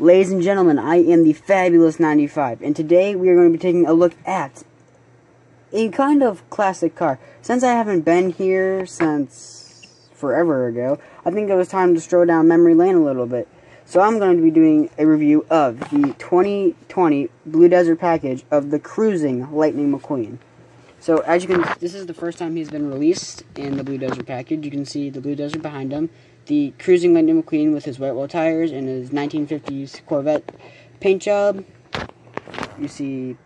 Ladies and gentlemen, I am the Fabulous 95, and today we are going to be taking a look at a kind of classic car. Since I haven't been here since forever ago, I think it was time to stroll down memory lane a little bit. So I'm going to be doing a review of the 2020 Blue Desert package of the Cruzin Lightning Mcqueen. So as you can, this is the first time he's been released in the Blue Desert package. You can see the Blue Desert behind him. The Cruzin Lightning Mcqueen with his white wall tires and his 1950s Corvette paint job. You see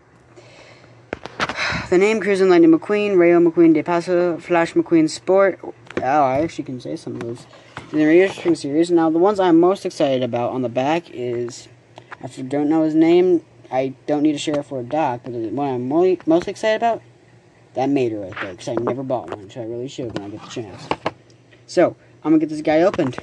the name Cruzin Lightning Mcqueen, Rayo McQueen de Paso, Flash McQueen Sport. Oh, I actually can say some of those. In the Rayo Spring series. Now, the ones I'm most excited about on the back is, if you don't know his name, I don't need to share it for a doc, but the one I'm most excited about, that Mater right there, because I never bought one, so I really should when I get the chance. So, I'm going to get this guy opened.